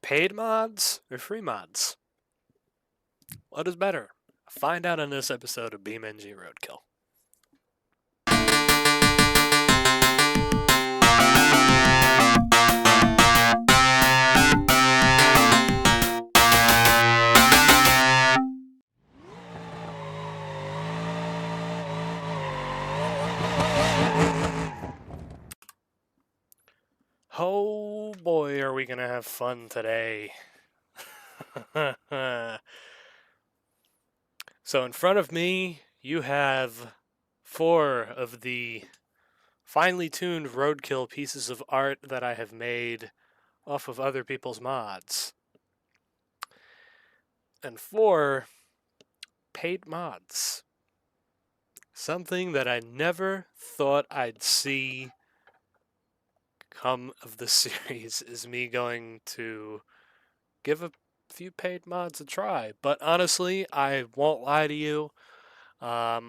Paid mods or free mods? What is better? Find out in this episode of BeamNG Roadkill. Oh boy, are we gonna have fun today. So in front of me, you have 4 of the finely tuned Roadkill pieces of art that I have made off of other people's mods. And 4 paid mods. Something that I never thought I'd see come of the series is me going to give a few paid mods a try. But honestly, I won't lie to you. I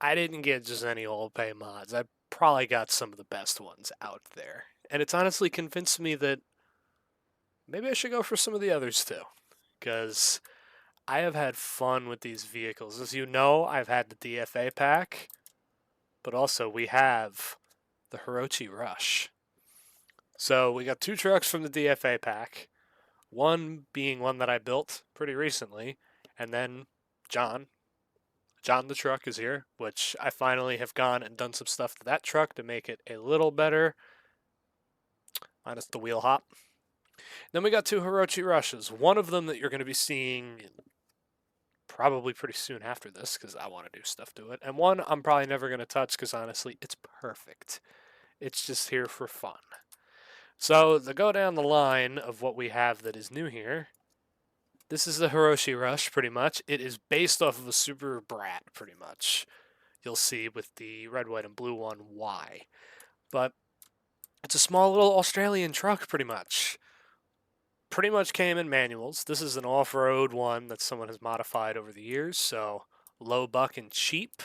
didn't get just any old pay mods. I probably got some of the best ones out there. And it's honestly convinced me that maybe I should go for some of the others too. Because I have had fun with these vehicles. As you know, I've had the DFA pack, but also we have the Hirochi Rush. So we got 2 trucks from the DFA pack, one being one that I built pretty recently, and then John the truck is here, which I finally have gone and done some stuff to that truck to make it a little better, minus the wheel hop. Then we got 2 Hirochi Rushes, one of them that you're going to be seeing probably pretty soon after this because I want to do stuff to it, and one I'm probably never going to touch because honestly, it's perfect. It's just here for fun. So to go down the line of what we have that is new here, this is the Hirochi Rush, pretty much. It is based off of a Super Brat, pretty much. You'll see with the red, white, and blue one why. But it's a small little Australian truck, pretty much. Pretty much came in manuals. This is an off-road one that someone has modified over the years, so low buck and cheap.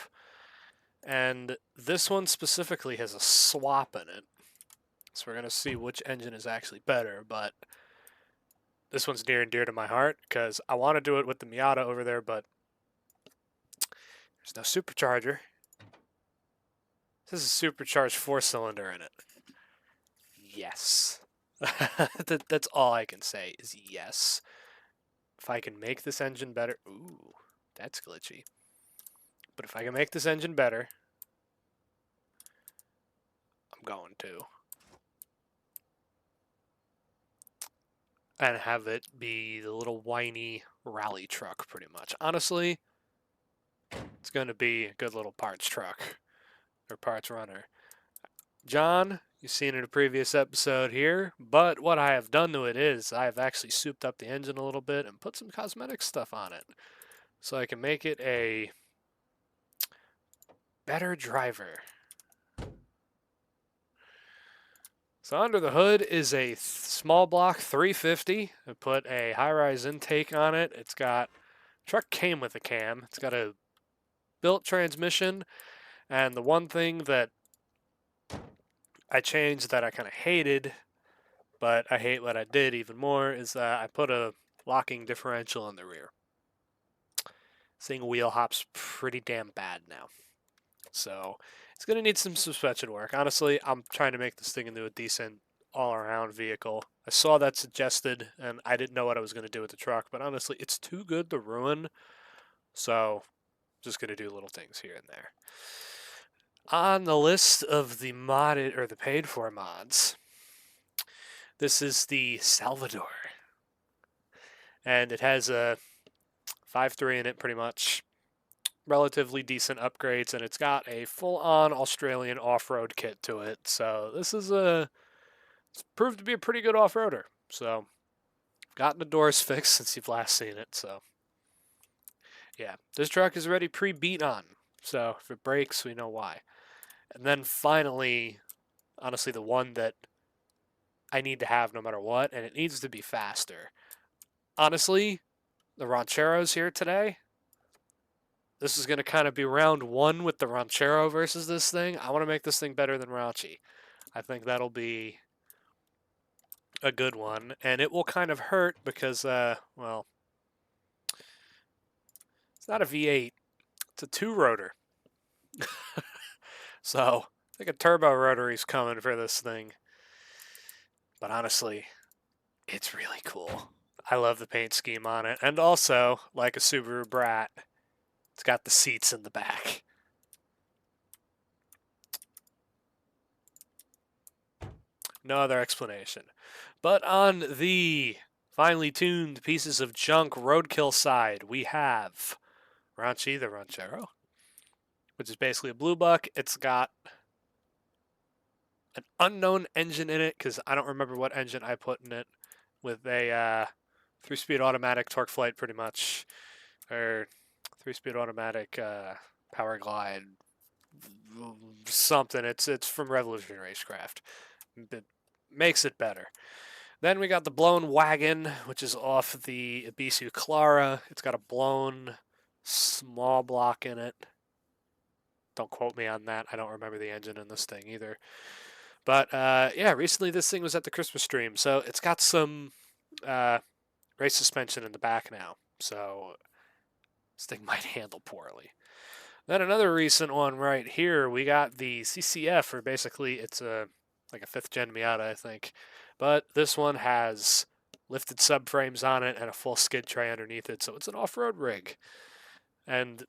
And this one specifically has a swap in it. So we're going to see which engine is actually better, but this one's near and dear to my heart because I want to do it with the Miata over there, but there's no supercharger. This is a supercharged 4-cylinder in it. Yes. That's all I can say is yes. If I can make this engine better... Ooh, that's glitchy. But if I can make this engine better, I'm going to. And have it be the little whiny rally truck, pretty much. Honestly, it's going to be a good little parts truck. Or parts runner. John, you've seen in a previous episode here, but what I have done to it is I have actually souped up the engine a little bit and put some cosmetic stuff on it. So I can make it a better driver. So under the hood is a small block 350. I put a high-rise intake on it. It's got, truck came with a cam. It's got a built transmission. And the one thing that I changed that I kind of hated, but I hate what I did even more, is that I put a locking differential in the rear. Seeing wheel hops pretty damn bad now. So it's going to need some suspension work. Honestly, I'm trying to make this thing into a decent all-around vehicle. I saw that suggested, and I didn't know what I was going to do with the truck, but honestly, it's too good to ruin. So just going to do little things here and there. On the list of the modded or the paid for mods, this is the Salvador. And it has a 5.3 in it pretty much. Relatively decent upgrades, and it's got a full-on Australian off-road kit to it. So this is it's proved to be a pretty good off-roader. So gotten the doors fixed since you've last seen it. So yeah, this truck is already pre-beat on. So if it breaks, we know why. And then finally, honestly, the one that I need to have no matter what, and it needs to be faster. Honestly, the Ranchero's here today. This is going to kind of be round 1 with the Ranchero versus this thing. I want to make this thing better than Raunchy. I think that'll be a good one, and it will kind of hurt because, well, it's not a V8, it's a 2-rotor. So I think a turbo rotary's coming for this thing. But honestly, it's really cool. I love the paint scheme on it. And also, like a Subaru Brat, it's got the seats in the back. No other explanation. But on the finely tuned pieces of junk Roadkill side, we have Ranchi the Ranchero, which is basically a blue buck. It's got an unknown engine in it because I don't remember what engine I put in it, with a 3-speed automatic torque flight pretty much, or 3-speed automatic power glide something. It's from Revolution Racecraft. It makes it better. Then we got the blown wagon, which is off the Ibisu Clara. It's got a blown small block in it. Don't quote me on that. I don't remember the engine in this thing either. But yeah, recently this thing was at the Christmas stream, so it's got some race suspension in the back now. So this thing might handle poorly. Then another recent one right here, we got the CCF, or basically it's like a 5th gen Miata, I think. But this one has lifted subframes on it and a full skid tray underneath it, so it's an off-road rig. And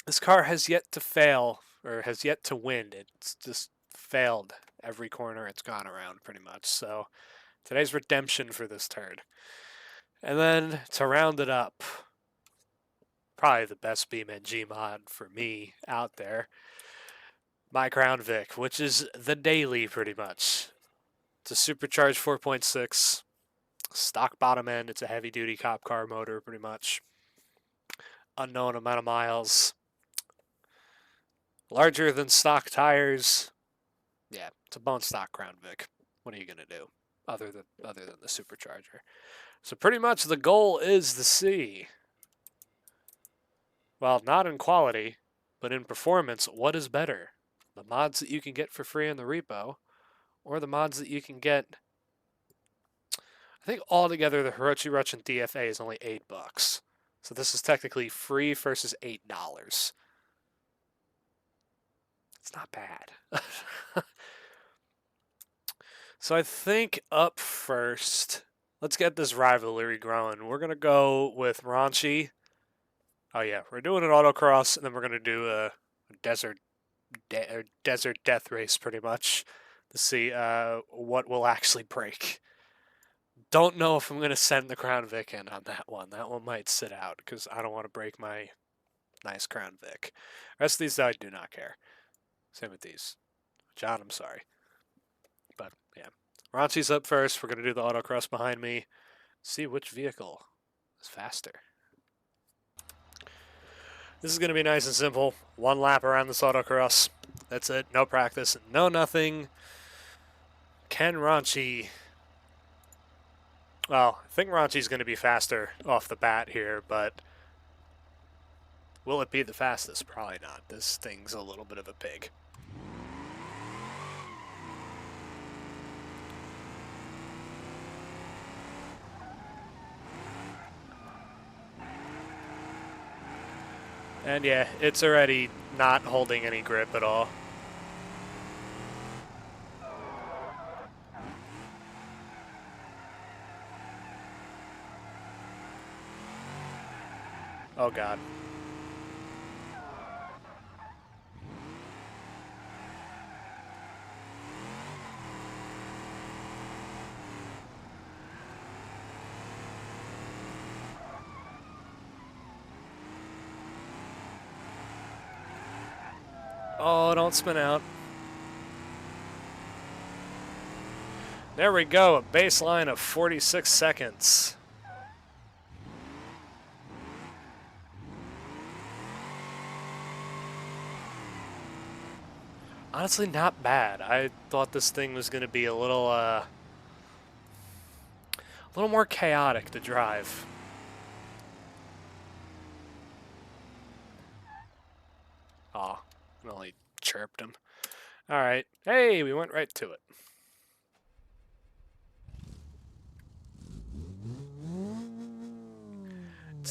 this car has yet to fail, or has yet to win. It's just failed every corner it's gone around, pretty much. So today's redemption for this turd. And then to round it up, probably the best BeamNG mod for me out there, my Crown Vic, which is the daily pretty much. It's a supercharged 4.6, stock bottom end. It's a heavy duty cop car motor pretty much. Unknown amount of miles. Larger than stock tires. Yeah, it's a bone stock Crown Vic. What are you gonna do other than the supercharger? So pretty much the goal is to see, well, not in quality, but in performance, what is better? The mods that you can get for free in the repo, or the mods that you can get. I think altogether the Hirochi Ruchin DFA is only $8. So this is technically free versus $8. It's not bad. So I think up first, let's get this rivalry growing. We're going to go with Ranchi. Oh yeah, we're doing an autocross, and then we're going to do a desert death race pretty much to see what will actually break. Don't know if I'm going to send the Crown Vic in on that one. That one might sit out because I don't want to break my nice Crown Vic. Rest of these, I do not care. Same with these. John, I'm sorry. But yeah, Ranchi's up first. We're going to do the autocross behind me. See which vehicle is faster. This is going to be nice and simple. One lap around this autocross. That's it. No practice. No nothing. Can Ranchi... Well, I think Ranchi's going to be faster off the bat here, but will it be the fastest? Probably not. This thing's a little bit of a pig. And yeah, it's already not holding any grip at all. Oh god. Oh, don't spin out. There we go, a baseline of 46 seconds. Honestly, not bad. I thought this thing was going to be a little more chaotic to drive. Aw, I only chirped him. Alright, hey, we went right to it.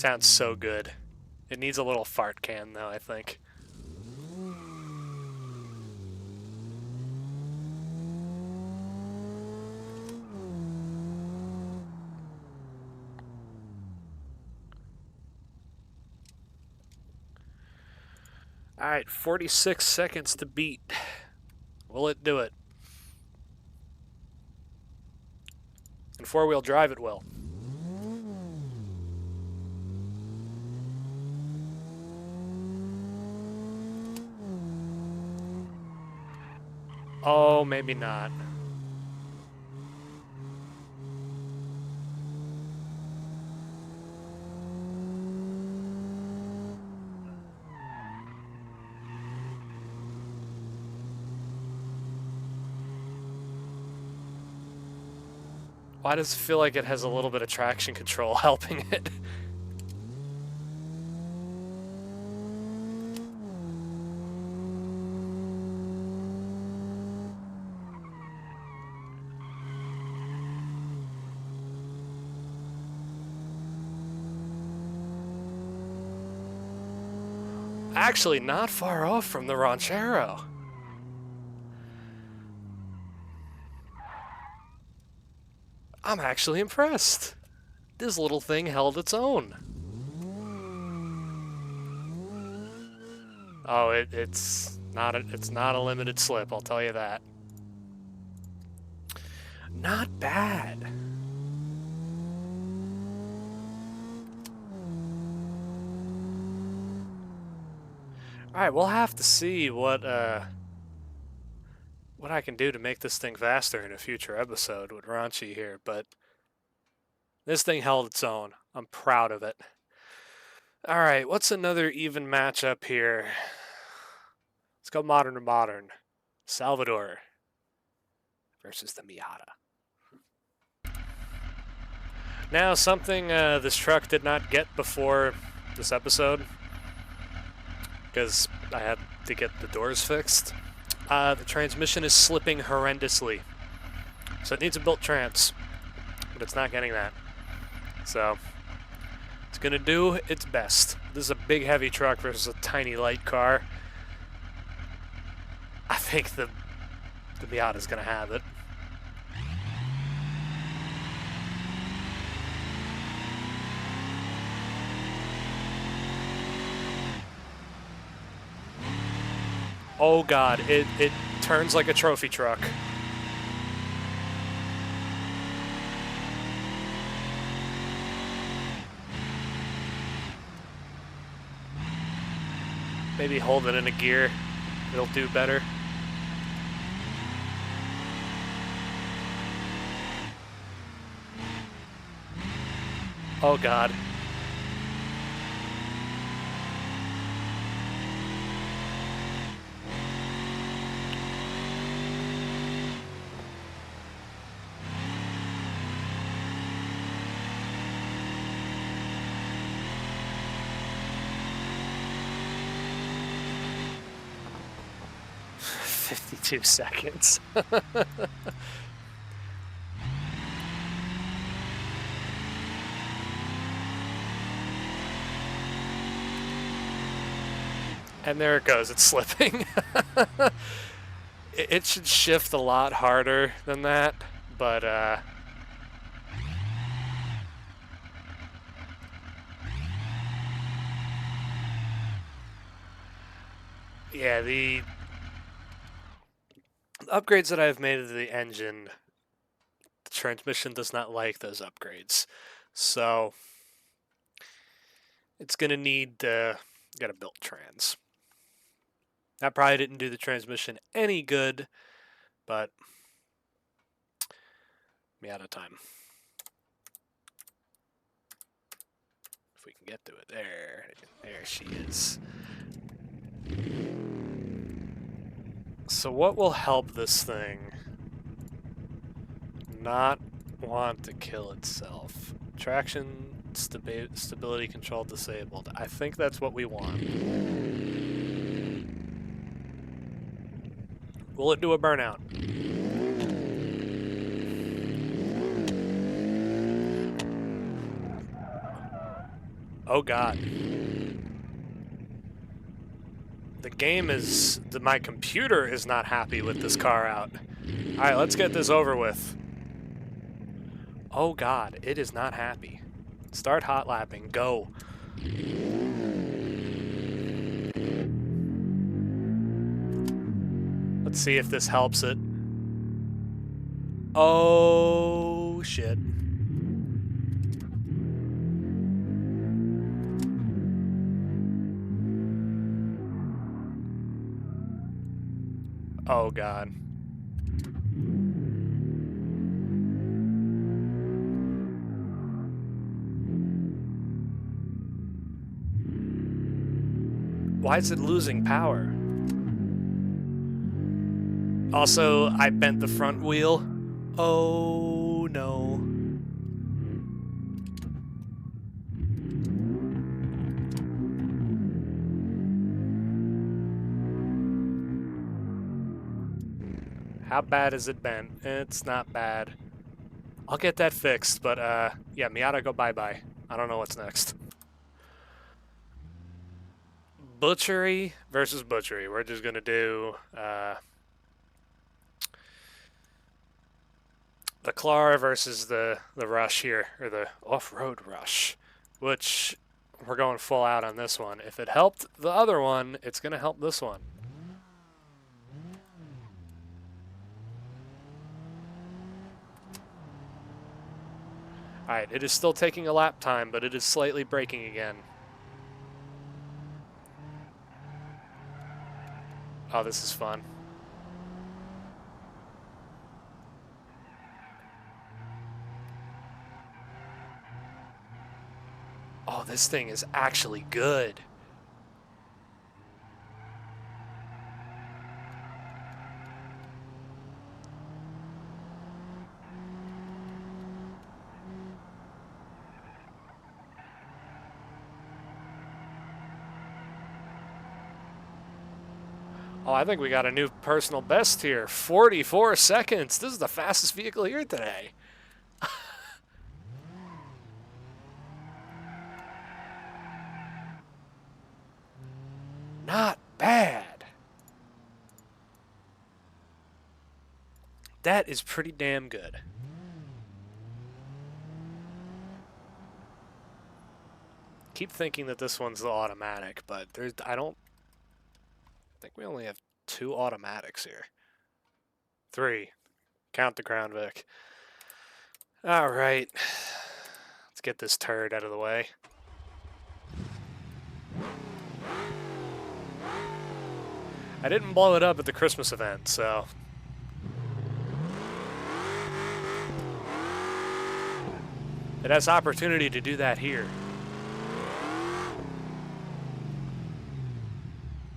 Sounds so good. It needs a little fart can, though, I think. All right, 46 seconds to beat. Will it do it? In four-wheel drive, it will. Oh, maybe not. Why does it feel like it has a little bit of traction control helping it? Actually, not far off from the Ranchero. I'm actually impressed. This little thing held its own. Oh, it's not a limited slip, I'll tell you that. Not bad. All right, we'll have to see what I can do to make this thing faster in a future episode with Ranchi here, but this thing held its own. I'm proud of it. All right, what's another even matchup here? Let's go modern to modern. Salvador versus the Miata. Now, something this truck did not get before this episode, because I had to get the doors fixed. The transmission is slipping horrendously. So it needs a built trans, but it's not getting that. So it's going to do its best. This is a big heavy truck versus a tiny light car. I think the Miata is going to have it. Oh god, it turns like a trophy truck. Maybe hold it in a gear. It'll do better. Oh god. "52 seconds." And there it goes, it's slipping. It should shift a lot harder than that, but yeah, the upgrades that I've made to the engine, the transmission does not like those upgrades. So it's going to need to get a built trans. That probably didn't do the transmission any good, but I'm out of time. If we can get to it. There she is. So what will help this thing not want to kill itself? Traction, stability control disabled. I think that's what we want. Will it do a burnout? Oh god. The game is... my computer is not happy with this car out. Alright, let's get this over with. Oh god, it is not happy. Start hot lapping. Go. Let's see if this helps it. Oh, shit. Oh god. Why is it losing power? Also, I bent the front wheel. Oh no. How bad has it been? It's not bad. I'll get that fixed, but yeah, Miata, go bye-bye. I don't know what's next. Butchery versus Butchery. We're just gonna do the Clara versus the Rush here, or the Off-Road Rush, which we're going full out on this one. If it helped the other one, it's gonna help this one. Alright, it is still taking a lap time, but it is slightly braking again. Oh, this is fun. Oh, this thing is actually good. Oh, I think we got a new personal best here. 44 seconds. This is the fastest vehicle here today. Not bad. That is pretty damn good. Keep thinking that this one's the automatic, but I don't think we only have 2 automatics here. 3. Count the Crown Vic. All right. Let's get this turd out of the way. I didn't blow it up at the Christmas event, so... it has opportunity to do that here.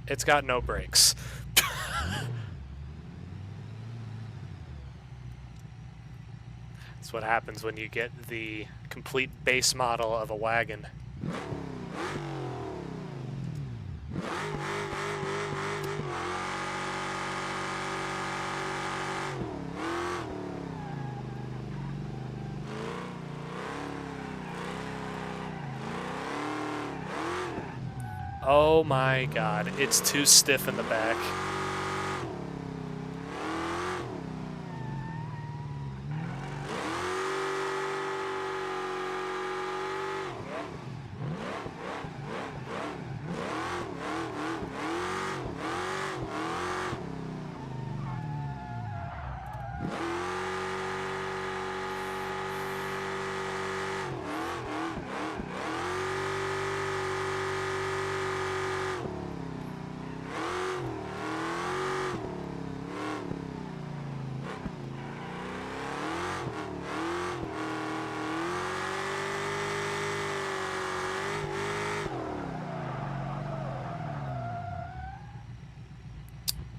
It's got no brakes. That's what happens when you get the complete base model of a wagon. Oh my god, it's too stiff in the back.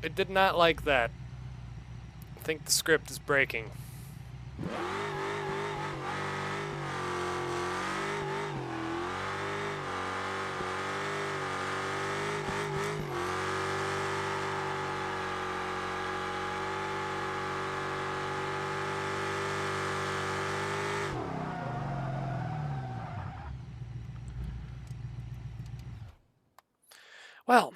It did not like that. I think the script is breaking. Well,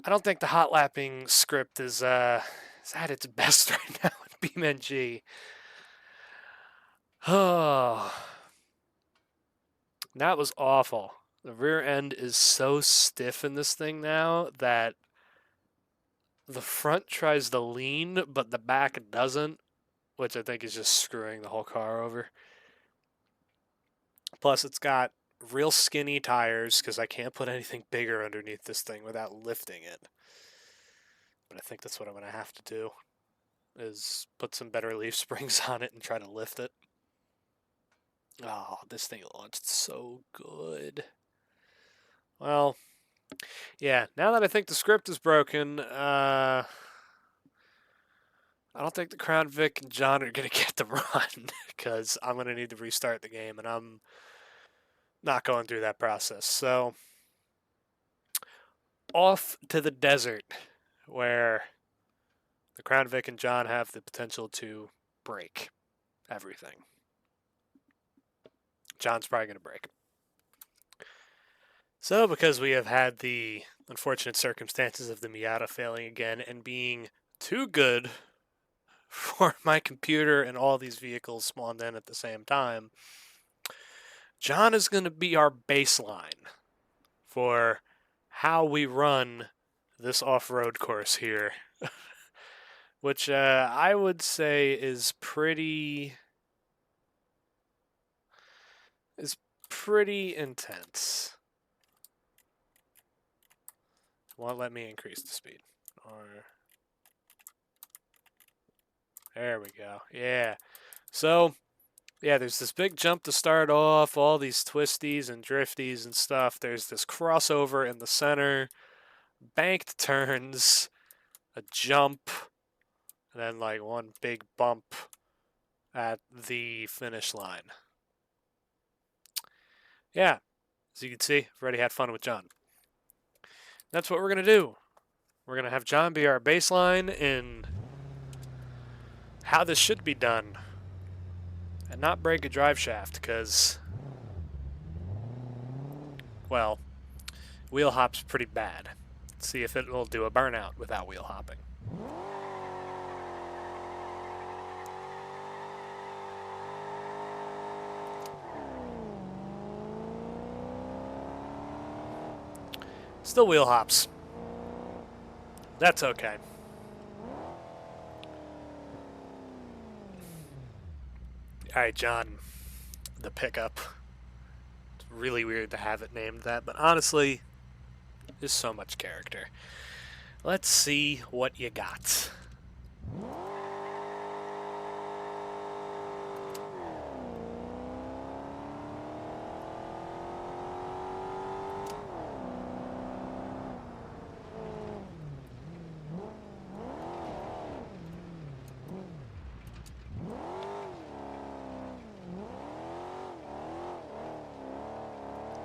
I don't think the hot lapping script is at its best right now in BeamNG. Oh, that was awful. The rear end is so stiff in this thing now that the front tries to lean, but the back doesn't, which I think is just screwing the whole car over. Plus, it's got real skinny tires because I can't put anything bigger underneath this thing without lifting it. But I think that's what I'm going to have to do, is put some better leaf springs on it and try to lift it. Oh, this thing launched so good. Well, yeah, now that I think the script is broken, I don't think the Crown Vic and John are going to get the run because I'm going to need to restart the game, and I'm not going through that process. So, off to the desert where the Crown Vic and John have the potential to break everything. John's probably going to break. So, because we have had the unfortunate circumstances of the Miata failing again and being too good for my computer and all these vehicles spawned in at the same time, John is going to be our baseline for how we run this off-road course here, which I would say is pretty intense. Won't let me increase the speed. Or there we go. Yeah. So, yeah, there's this big jump to start off, all these twisties and drifties and stuff. There's this crossover in the center, banked turns, a jump, and then like one big bump at the finish line. Yeah, as you can see, I've already had fun with John. That's what we're going to do. We're going to have John be our baseline in how this should be done and not break a drive shaft because, well, wheel hop's pretty bad. Let's see if it will do a burnout without wheel hopping. Still wheel hops. That's okay. Alright, John, the pickup. It's really weird to have it named that, but honestly, there's so much character. Let's see what you got.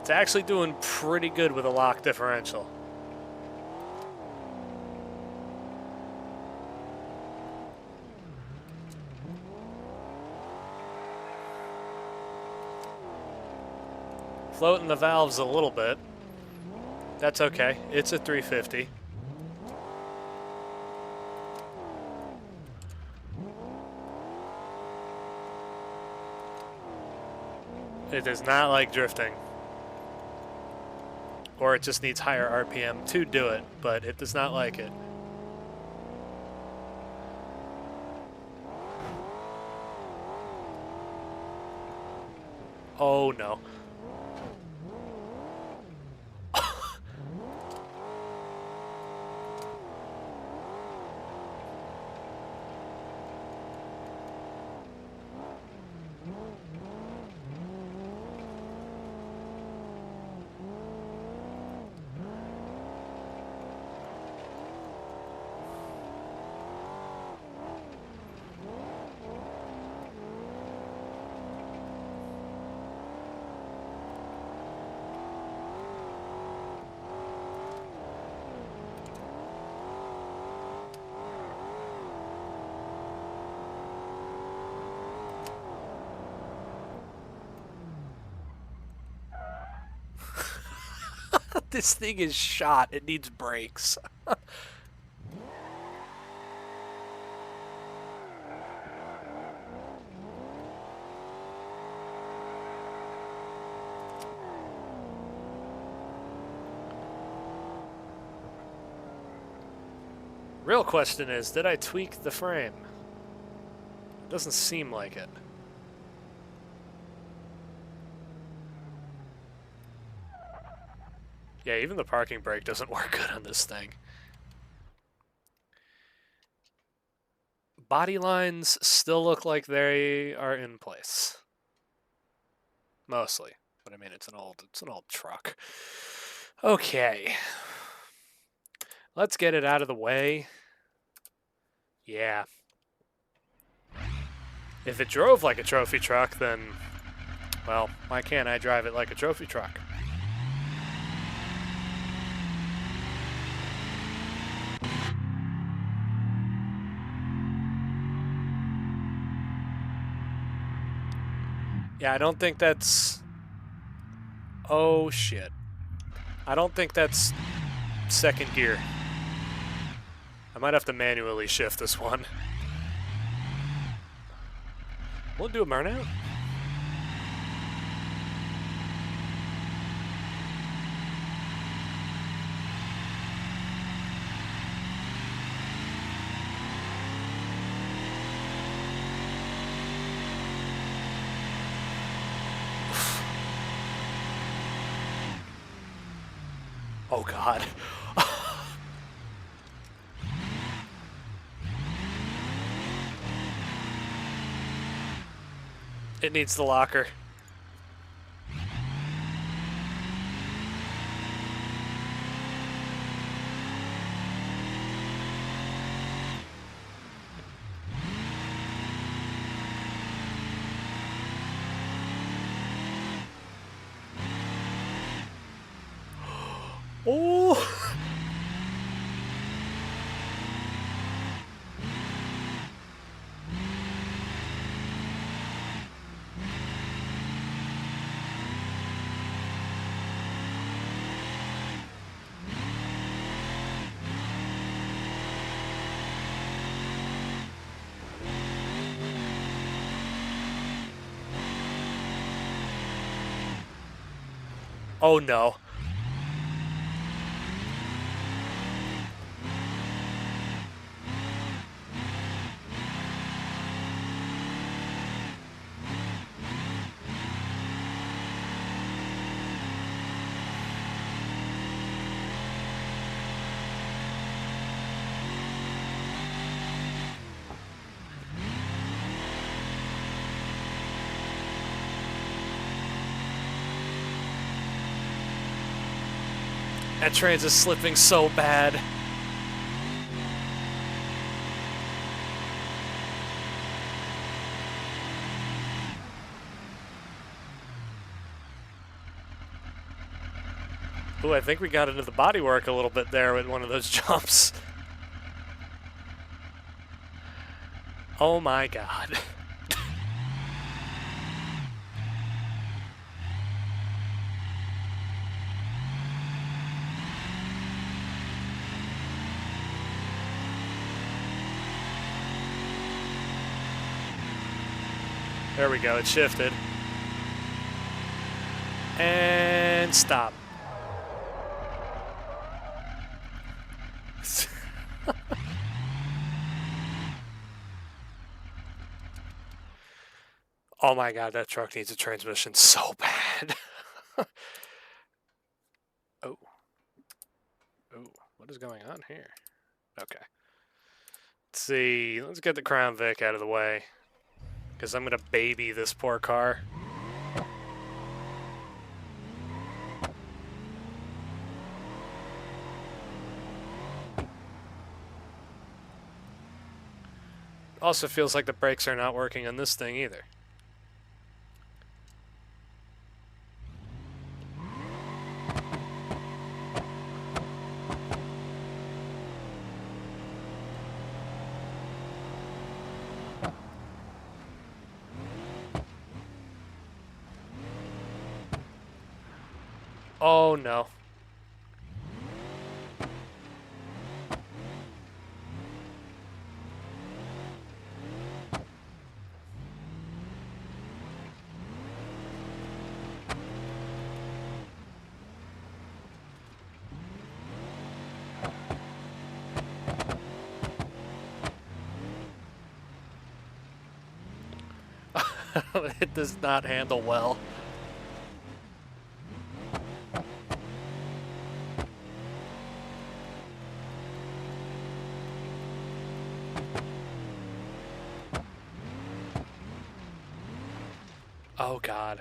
It's actually doing pretty good with a lock differential. Floating the valves a little bit. That's okay. It's a 350. It does not like drifting. Or it just needs higher RPM to do it, but it does not like it. Oh no. This thing is shot. It needs brakes. Real question is, did I tweak the frame? It doesn't seem like it. Yeah, even the parking brake doesn't work good on this thing. Body lines still look like they are in place. Mostly. But I mean, it's an old truck. Okay. Let's get it out of the way. Yeah. If it drove like a trophy truck, then, well, why can't I drive it like a trophy truck? Yeah, I don't think that's... Oh, shit. I don't think that's second gear. I might have to manually shift this one. We'll do a burnout. Oh, God. It needs the locker. Oh! Oh, no. That trans is slipping so bad. Ooh, I think we got into the bodywork a little bit there with one of those jumps. Oh my God. There we go, it shifted. And stop. Oh my God, that truck needs a transmission so bad. Oh. Oh, what is going on here? Okay. Let's see. Let's get the Crown Vic out of the way. Because I'm going to baby this poor car. Also feels like the brakes are not working on this thing either. Oh no. It does not handle well. Oh, God.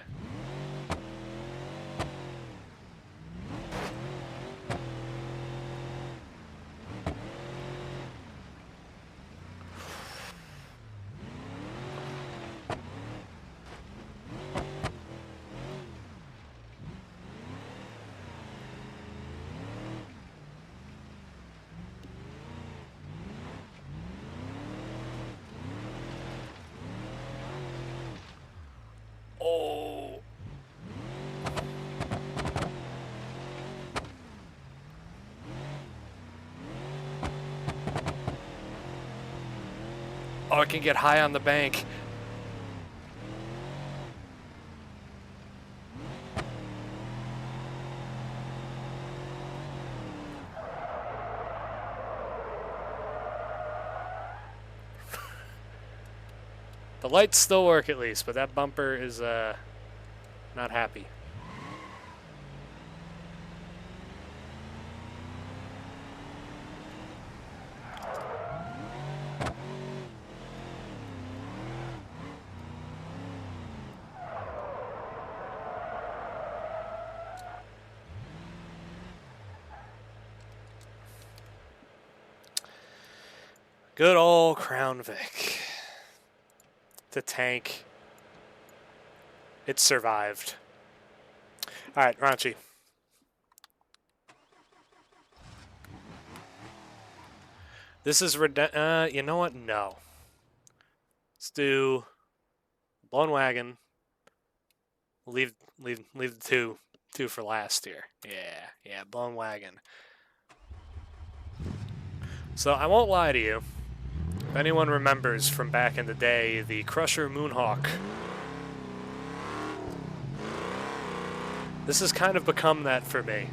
Oh. Oh, it can get high on the bank. The lights still work at least, but that bumper is not happy. Good old Crown Vic. The tank. It survived. All right, Raunchy. This is you know what? No. Let's do Blown Wagon. Leave the two for last here. Yeah, Blown Wagon. So I won't lie to you. If anyone remembers from back in the day, the Crusher Moonhawk. This has kind of become that for me.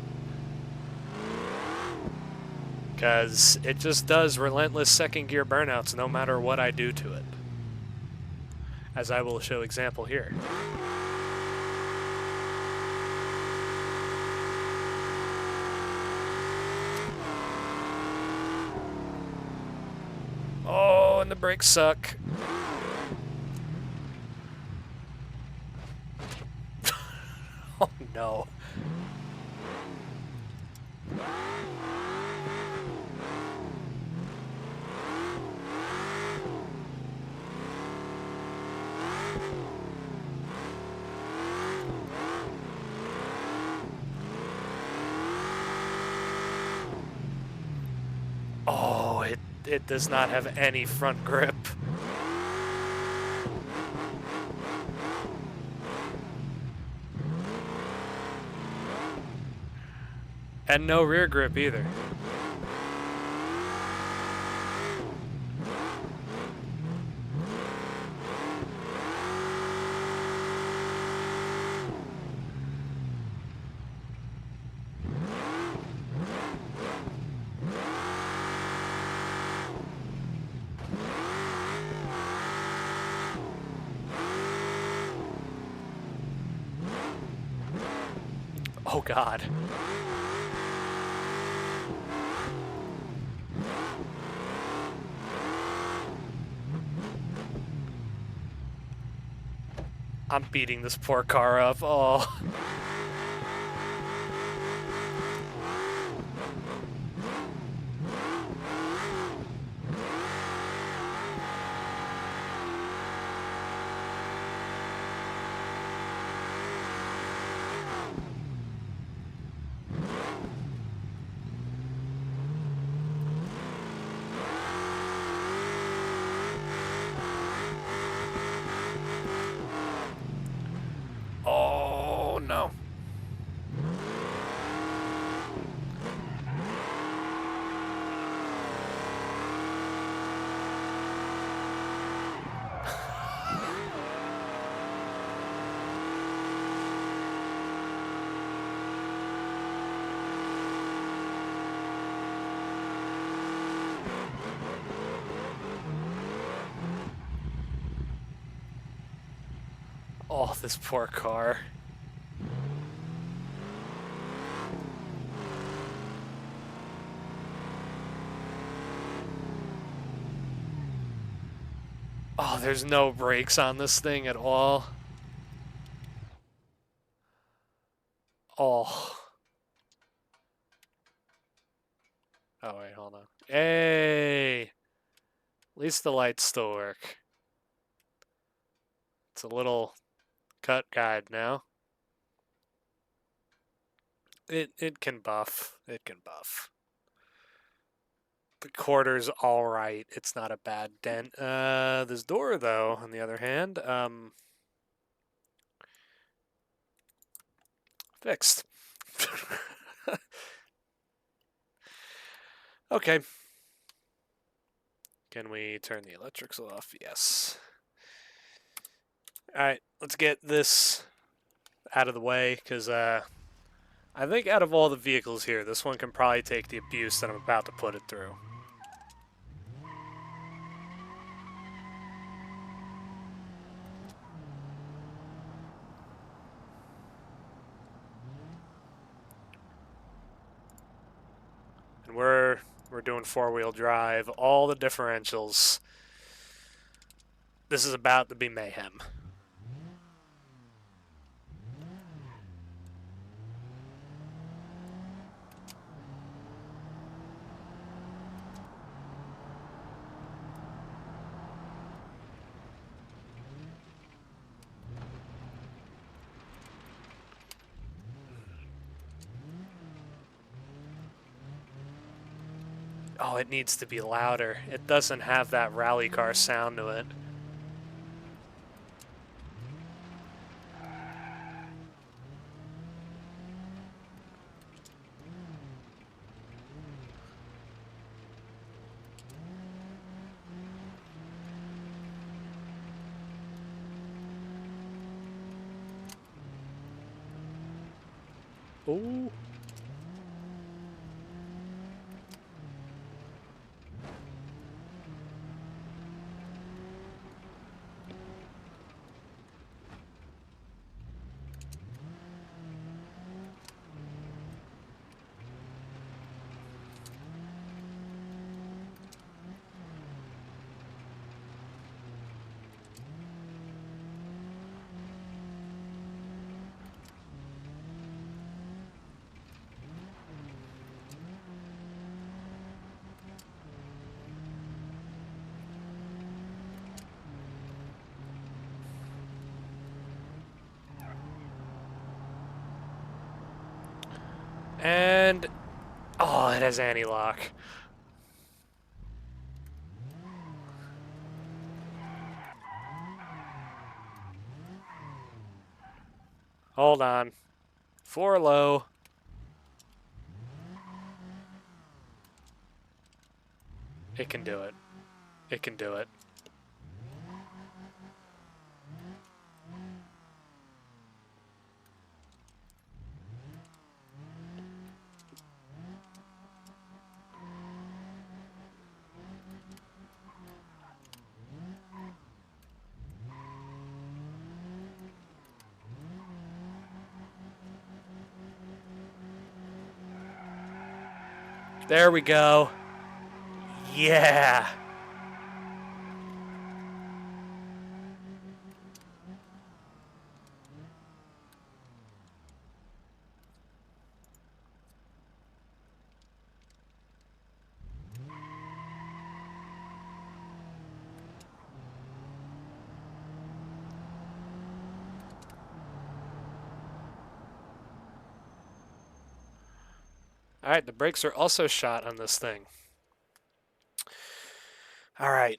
Because it just does relentless second gear burnouts no matter what I do to it. As I will show example here. Oh, and the brakes suck. Oh no. Oh, it does not have any front grip. And no rear grip either. Oh God. I'm beating this poor car up. Oh. Oh no. Oh, this poor car. Oh, there's no brakes on this thing at all. Oh. Oh, wait, hold on. Hey! At least the lights still work. It's a little cut guide now. It can buff. It can buff. The quarter's all right. It's not a bad dent. This door, though, on the other hand, fixed. Okay. Can we turn the electrics off? Yes. All right, let's get this out of the way, because I think out of all the vehicles here, this one can probably take the abuse that I'm about to put it through. And we're doing four-wheel drive, all the differentials. This is about to be mayhem. Oh, it needs to be louder. It doesn't have that rally car sound to it. Ooh. And, oh, it has anti-lock. Hold on. Floor low. It can do it. It can do it. There we go. Yeah. All right, the brakes are also shot on this thing. All right.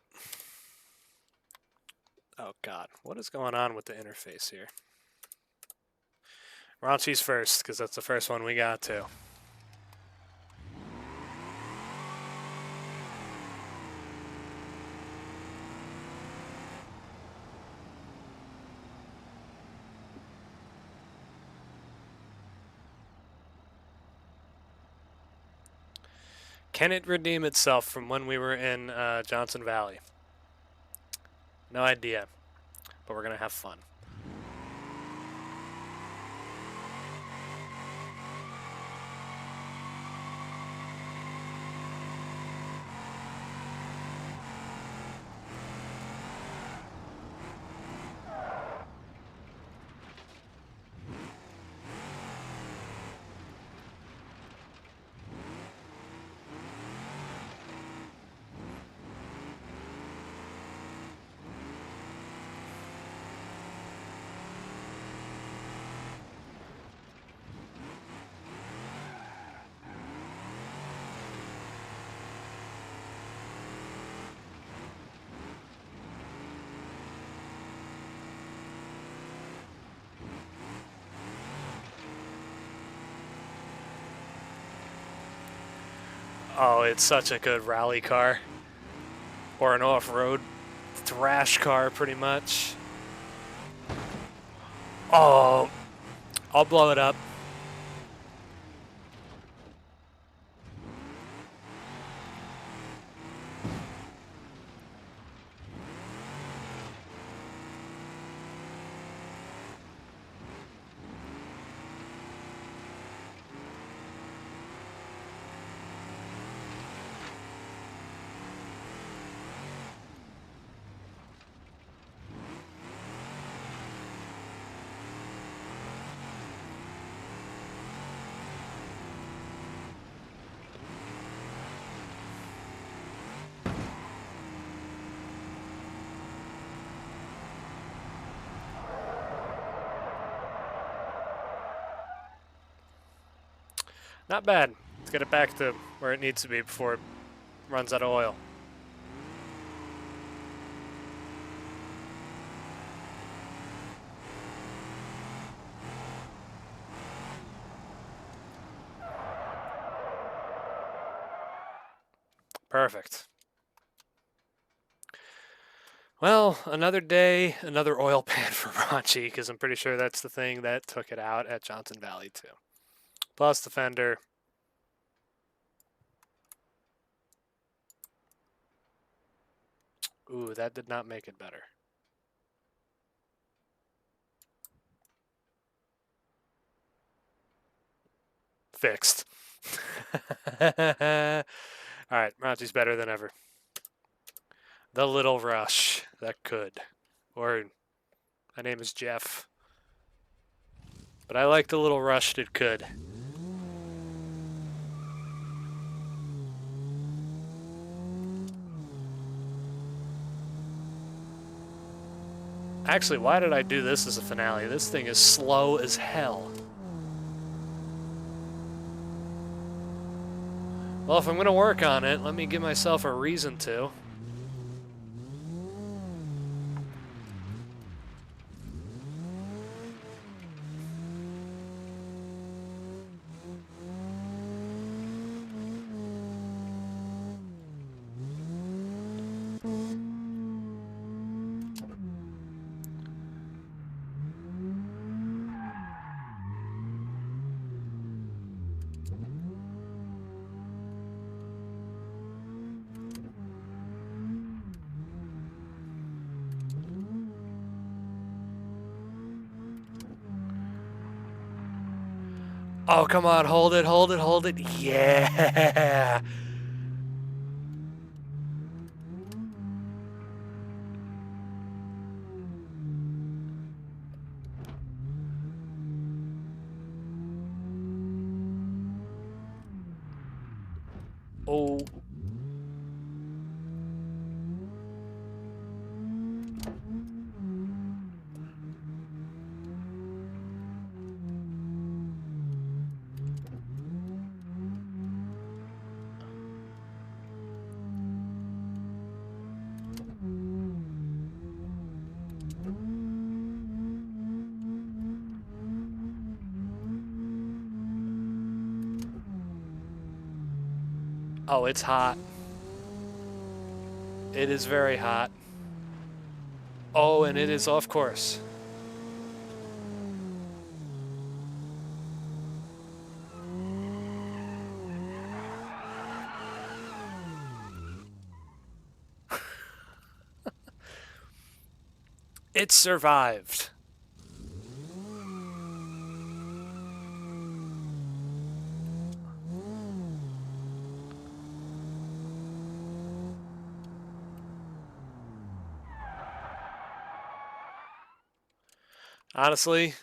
Oh, God. What is going on with the interface here? Raunchy's first, because that's the first one we got to. Can it redeem itself from when we were in Johnson Valley? No idea, but we're going to have fun. Oh, it's such a good rally car. Or an off-road thrash car, pretty much. Oh, I'll blow it up. Not bad. Let's get it back to where it needs to be before it runs out of oil. Perfect. Well, another day, another oil pan for Raunchy, because I'm pretty sure that's the thing that took it out at Johnson Valley, too. Plus the fender. Ooh, that did not make it better. Fixed. Alright, Raunchy's better than ever. The Little Rush that could. Or, my name is Jeff. But I like the Little Rush that could. Actually, why did I do this as a finale? This thing is slow as hell. Well, if I'm going to work on it, let me give myself a reason to. Oh, come on, hold it, hold it, hold it. Yeah. Oh. Oh, it's hot. It is very hot. Oh, and it is off course. It survived. Honestly,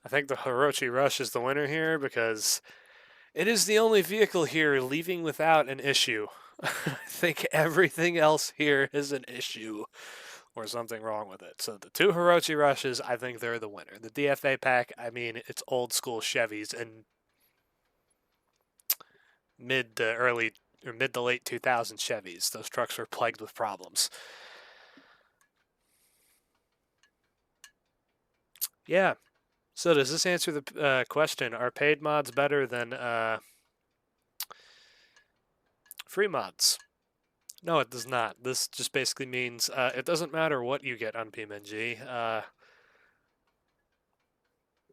I think the Hirochi Rush is the winner here because it is the only vehicle here leaving without an issue. I think everything else here is an issue or something wrong with it. So the two Hirochi Rushes, I think they're the winner. The DFA pack, I mean, it's old school Chevys and mid to late 2000 Chevys. Those trucks were plagued with problems. Yeah. So does this answer the question? Are paid mods better than Free mods. No, it does not. This just basically means it doesn't matter what you get on BeamNG.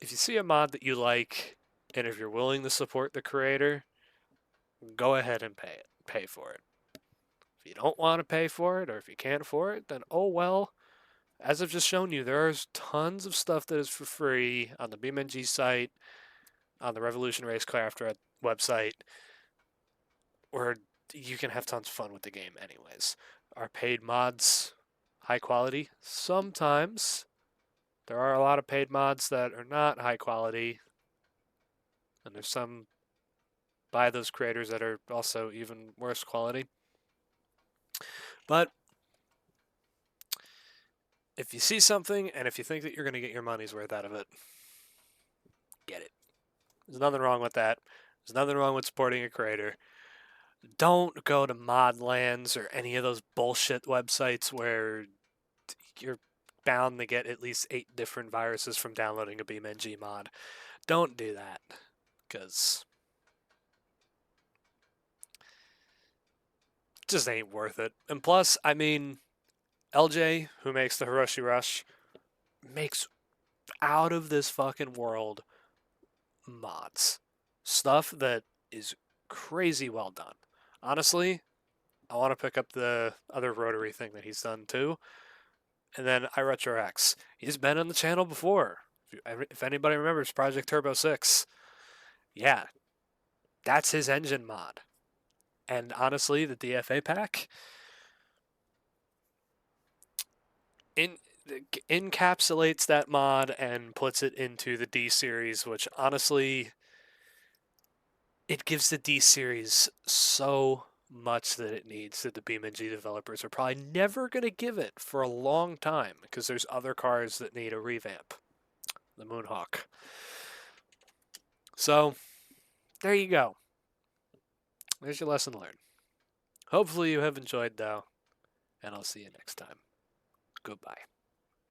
If you see a mod that you like, and if you're willing to support the creator, go ahead and pay for it. If you don't want to pay for it, or if you can't afford it, then oh well. As I've just shown you, there's tons of stuff that is for free on the BeamNG site, on the Revolution Racecraft website, where you can have tons of fun with the game anyways. Are paid mods high quality? Sometimes. There are a lot of paid mods that are not high quality, and there's some by those creators that are also even worse quality. But if you see something and if you think that you're going to get your money's worth out of it, get it. There's nothing wrong with that. There's nothing wrong with supporting a creator. Don't go to Modlands or any of those bullshit websites where you're bound to get at least 8 different viruses from downloading a BeamNG mod. Don't do that, because it just ain't worth it. And plus, I mean, LJ, who makes the Hiroshi Rush, makes out of this fucking world mods. Stuff that is crazy well done. Honestly, I want to pick up the other rotary thing that he's done too. And then iRetroX. He's been on the channel before. If anybody remembers Project Turbo 6, yeah, that's his engine mod. And honestly, the DFA pack encapsulates that mod and puts it into the D series, which honestly, it gives the D series so much that it needs that the BeamNG developers are probably never going to give it for a long time, because there's other cars that need a revamp. The Moonhawk. So, there you go. There's your lesson learned. Hopefully you have enjoyed, though, and I'll see you next time. Goodbye.